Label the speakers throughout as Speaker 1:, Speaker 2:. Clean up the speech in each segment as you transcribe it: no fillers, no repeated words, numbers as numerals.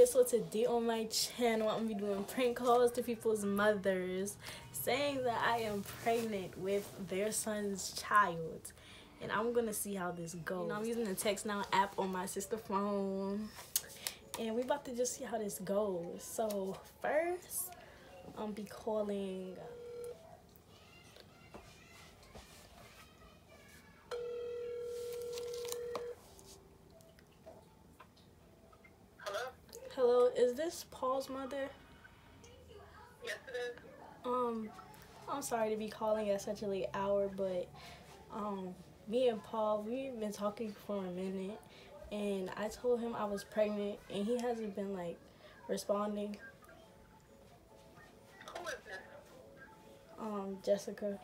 Speaker 1: So today on my channel, I'm gonna be doing prank calls to people's mothers saying that I am pregnant with their son's child, and I'm gonna see how this goes. You know, I'm using the text now app on my sister's phone, and we about to just see how this goes. So first, I'll be calling. Hello, is this Paul's mother?
Speaker 2: Yes, it is.
Speaker 1: I'm sorry to be calling at such a late hour, but me and Paul, we've been talking for a minute, and I told him I was pregnant, and he hasn't been like responding.
Speaker 2: Who is this?
Speaker 1: Jessica.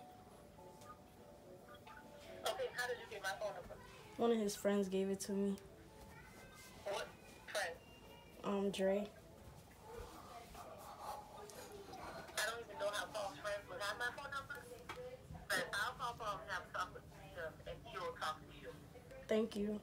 Speaker 2: Okay, how did you get my phone number?
Speaker 1: One of his friends gave it to me.
Speaker 2: What friend?
Speaker 1: Dre.
Speaker 2: I don't even know how Paul's friends would have my phone number. But I'll call Paul and have a talk with him, and he'll talk to you.
Speaker 1: Thank you.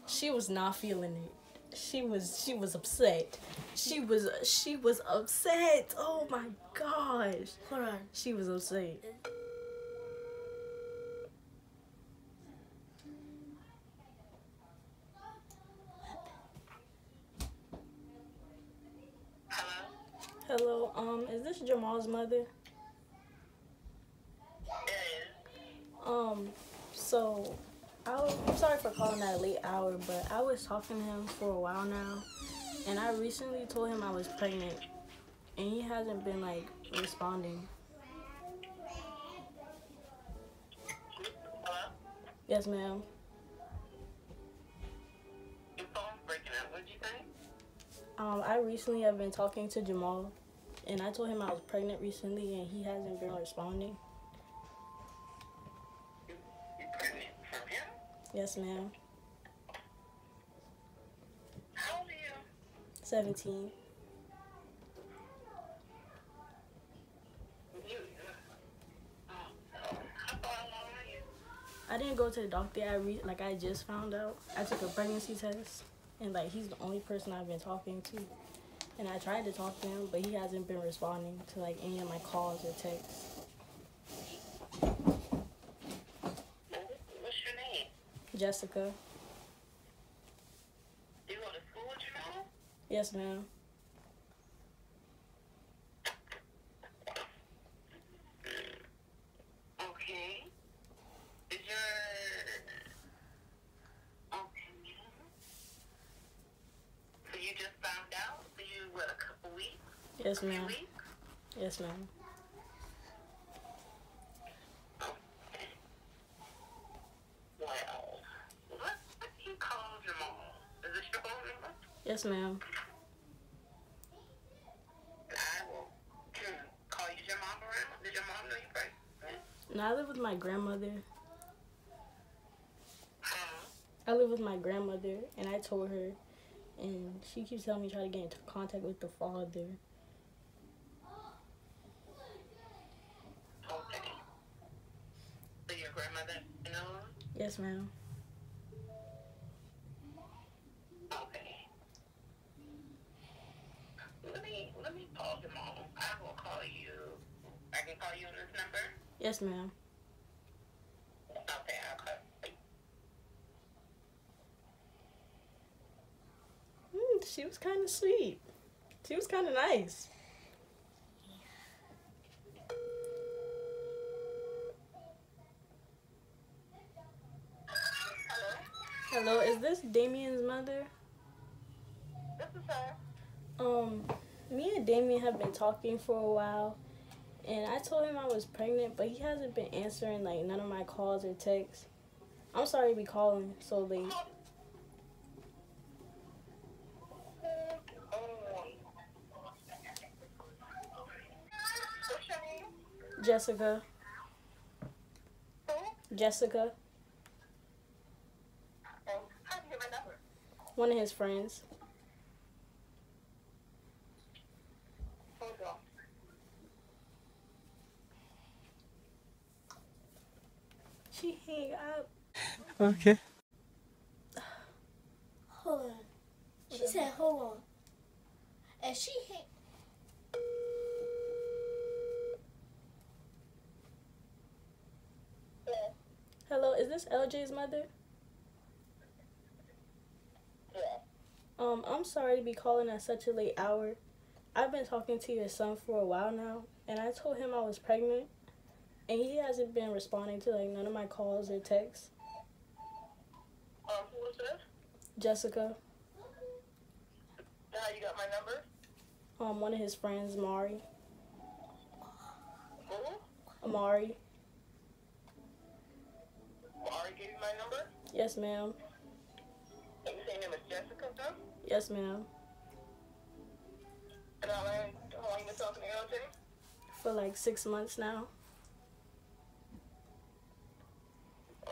Speaker 1: She was not feeling it. She was upset. She was upset. Oh my gosh.
Speaker 3: Hold on.
Speaker 1: She was upset.
Speaker 2: Hello?
Speaker 1: Hello, is this Jamal's mother? So I'm sorry for calling at a late hour, but I was talking to him for a while now, and I recently told him I was pregnant, and he hasn't been like responding.
Speaker 2: Hello?
Speaker 1: Yes, ma'am.
Speaker 2: Your phone's breaking up. What did you say?
Speaker 1: I recently have been talking to Jamal, and I told him I was pregnant recently, and he hasn't been responding.
Speaker 2: You're pregnant from him?
Speaker 1: Yes, ma'am.
Speaker 2: How old are you?
Speaker 1: 17.
Speaker 2: How far along are you?
Speaker 1: I didn't go to the doctor. I just found out. I took a pregnancy test, and like he's the only person I've been talking to. And I tried to talk to him, but he hasn't been responding to like any of my calls or texts.
Speaker 2: What's your name?
Speaker 1: Jessica.
Speaker 2: Do you go to school with your mom?
Speaker 1: Yes, ma'am.
Speaker 2: Okay. Okay. So you just found out? So you, what, a couple weeks?
Speaker 1: Yes,
Speaker 2: A few
Speaker 1: ma'am.
Speaker 2: weeks?
Speaker 1: Yes, ma'am.
Speaker 2: Well, what do you call your mom? Is this your phone number?
Speaker 1: Yes, ma'am.
Speaker 2: I will call you. Is your mom around? Did your mom know you pregnant?
Speaker 1: Now I live with my grandmother.
Speaker 2: Huh?
Speaker 1: I live with my grandmother, and I told her, and she keeps telling me try to get into contact with the father.
Speaker 2: Okay. So your grandmother knows?
Speaker 1: Yes, ma'am.
Speaker 2: Okay. Let me call your mom. I will call you. I can call you on this number?
Speaker 1: Yes, ma'am.
Speaker 2: Okay, I'll call you.
Speaker 1: She was kind of sweet. She was kind of nice. Hello, is this Damien's mother?
Speaker 2: This is her.
Speaker 1: Me and Damien have been talking for a while, and I told him I was pregnant, but he hasn't been answering like none of my calls or texts. I'm sorry to be calling so late. Jessica.
Speaker 2: Who?
Speaker 1: Jessica.
Speaker 2: Oh, how'd you get my number?
Speaker 1: One of his friends.
Speaker 2: Hold on.
Speaker 1: She hang up.
Speaker 3: Okay.
Speaker 4: Hold on. She said, hold on. And she hit.
Speaker 2: Yeah.
Speaker 1: Hello, is this LJ's mother?
Speaker 2: Yeah.
Speaker 1: I'm sorry to be calling at such a late hour. I've been talking to your son for a while now, and I told him I was pregnant, and he hasn't been responding to like none of my calls or texts.
Speaker 2: Who was this?
Speaker 1: Jessica,
Speaker 2: How you got my number?
Speaker 1: one of his friends, Mari.
Speaker 2: Who?
Speaker 1: Amari.
Speaker 2: Mari gave you my number?
Speaker 1: Yes, ma'am.
Speaker 2: And you say your name is Jessica, huh?
Speaker 1: Yes, ma'am.
Speaker 2: And how long you been talking to LJ?
Speaker 1: For like 6 months now.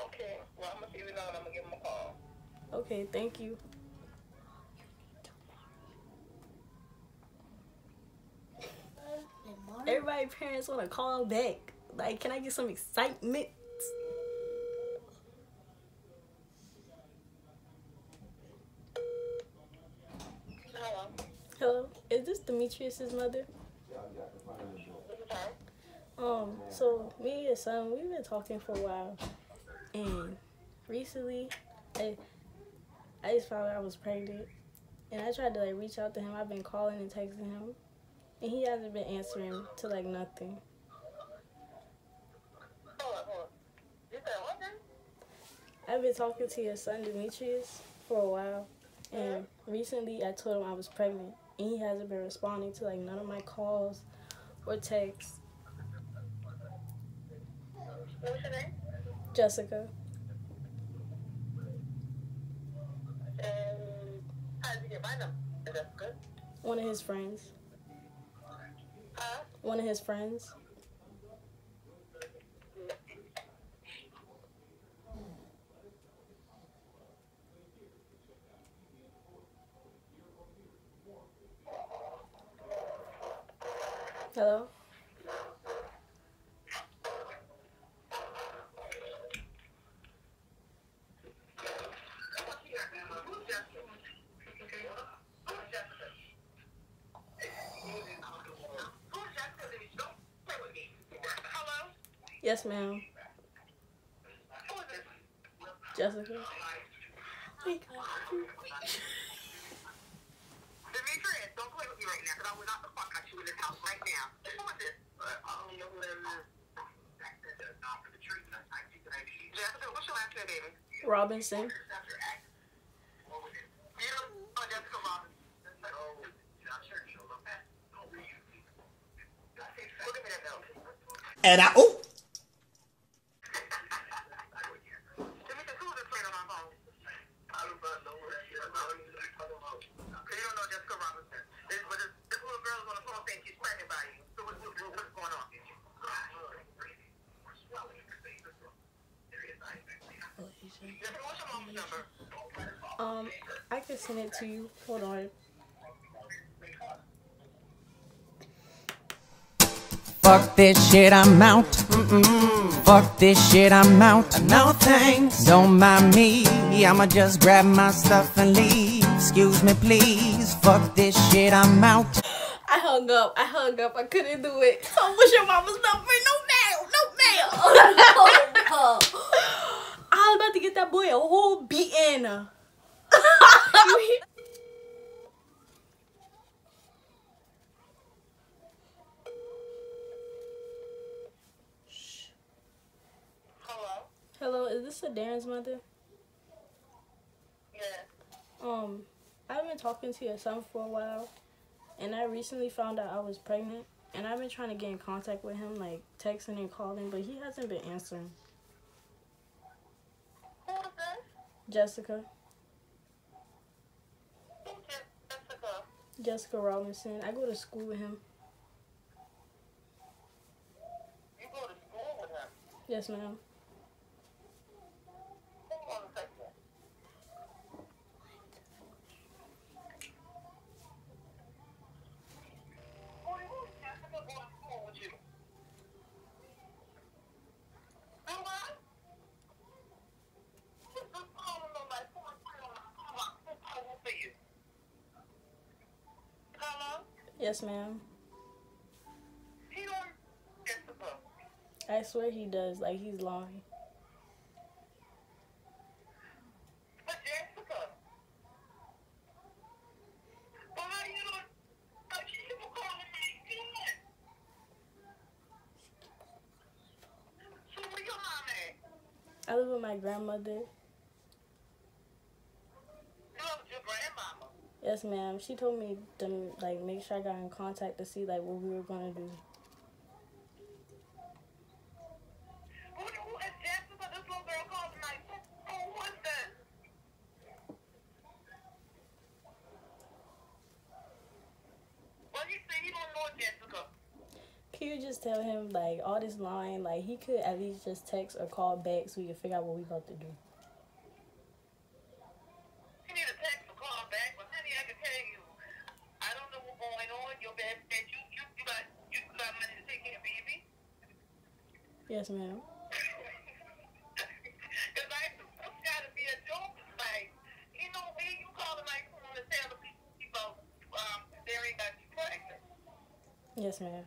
Speaker 2: Okay. Well, I'm gonna see you now and I'm gonna give him a call.
Speaker 1: Okay, thank you. Everybody parents want to call back. Like, can I get some excitement?
Speaker 2: Hello.
Speaker 1: Hello, is this Demetrius's mother?
Speaker 2: This is her.
Speaker 1: So me and your son, we've been talking for a while, and recently, I just found out I was pregnant, and I tried to like reach out to him. I've been calling and texting him, and he hasn't been answering to like nothing.
Speaker 2: Hold on. You said what then?
Speaker 1: I've been talking to your son Demetrius for a while, and recently I told him I was pregnant, and he hasn't been responding to like none of my calls or texts.
Speaker 2: What was your name?
Speaker 1: Jessica,
Speaker 2: And how did you get my number? Jessica?
Speaker 1: one of his friends.
Speaker 2: Huh?
Speaker 1: One of his friends. Hello?
Speaker 2: Hello?
Speaker 1: Yes, ma'am.
Speaker 2: Who is this?
Speaker 1: Jessica.
Speaker 2: Demetrius, don't play with me right now, because I will knock the fuck out you in this house right now. Who is this? I don't know who that is. Jessica, what's your last name, baby?
Speaker 1: Robinson.
Speaker 2: You don't know Jessica Robinson. Go give me that belt.
Speaker 3: And I, oh,
Speaker 2: Demetrius, who is this playing on my phone? I don't know where she is. I don't even know what you're talking about. You don't know Jessica Robinson. This little girl is on the phone saying she's pregnant by you. So what's going on? Jessica, what's your mom's number?
Speaker 1: I can send it to you. Hold on.
Speaker 5: Fuck this shit, I'm out. Fuck this shit, I'm out. No thanks. Don't mind me. I'ma just grab my stuff and leave. Excuse me, please. Fuck this shit, I'm out.
Speaker 1: I hung up. I couldn't do it. So what's your mama's number? No mail. I was about to get that boy a whole beating.
Speaker 2: Hello?
Speaker 1: Hello, is this Darren's mother?
Speaker 2: Yeah.
Speaker 1: I've been talking to your son for a while, and I recently found out I was pregnant, and I've been trying to get in contact with him, like texting and calling, but he hasn't been answering.
Speaker 2: Who is this?
Speaker 1: Jessica.
Speaker 2: Who's Jessica?
Speaker 1: Jessica Robinson. I go to school with him.
Speaker 2: You
Speaker 1: Yes, ma'am.
Speaker 2: Hold on a second. Moonie, who's Jessica going to school with you? Do what? Just calling on my phone. Who for you? Hello?
Speaker 1: Yes, ma'am.
Speaker 2: He don't Jessica.
Speaker 1: I swear he does. Like, he's lying.
Speaker 2: But Jessica. Why you don't keep calling me again? So where your mom at?
Speaker 1: I live with my grandmother.
Speaker 2: You live with your grandmama.
Speaker 1: Yes, ma'am. She told me to, like, make sure I got in contact to see, like, what we were gonna do.
Speaker 2: Who is Jessica? This little girl called tonight. Who was that? Well, he said he don't know Jessica.
Speaker 1: Can you just tell him, like, all this lying, like, he could at least just text or call back so we can figure out what we about to do.
Speaker 2: He need a text or call back, but honey, I can tell you, I don't know what's going on. Your bad that you got money to take care of baby.
Speaker 1: Yes, ma'am.
Speaker 2: Cause it's gotta be a joke. Like, you know, me, you calling like someone to tell the people they ain't got you pregnant.
Speaker 1: Yes, ma'am.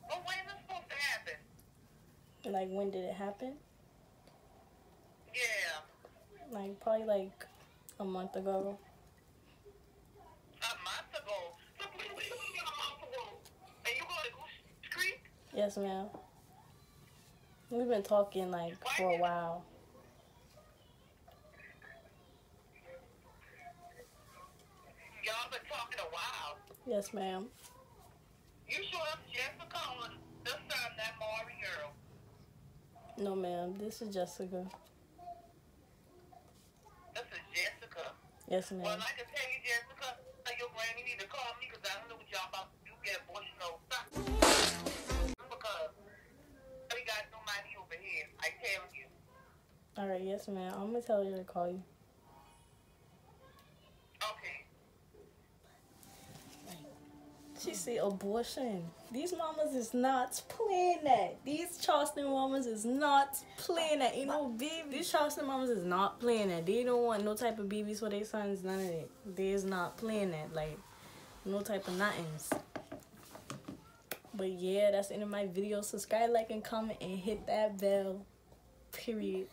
Speaker 2: But when is this supposed to happen?
Speaker 1: Like, when did it happen?
Speaker 2: Yeah,
Speaker 1: Like, probably, like, a month ago.
Speaker 2: a month ago. Look, we a month ago. And you go to Goose Creek?
Speaker 1: Yes, ma'am. We've been talking, like, for a while.
Speaker 2: Y'all been talking a while.
Speaker 1: Yes, ma'am.
Speaker 2: You sure it's Jessica or this time that Maury girl?
Speaker 1: No, ma'am. This is Jessica.
Speaker 2: This is Jessica.
Speaker 1: Yes,
Speaker 2: Well,
Speaker 1: ma'am.
Speaker 2: I can tell you, Jessica, tell your granny need to call me because I don't know what y'all about to do. Get emotional. Stop. Because we got nobody over here. I tell you.
Speaker 1: All right, yes, ma'am. I'm going to tell her to call you.
Speaker 2: Okay.
Speaker 1: She said abortion. These mamas is not playing that. These Charleston mamas is not playing that. Ain't no baby. These Charleston mamas is not playing that. They don't want no type of babies for their sons. None of that. They is not playing that. Like, no type of nothings. But yeah, that's the end of my video. Subscribe, like, and comment, and hit that bell. Period.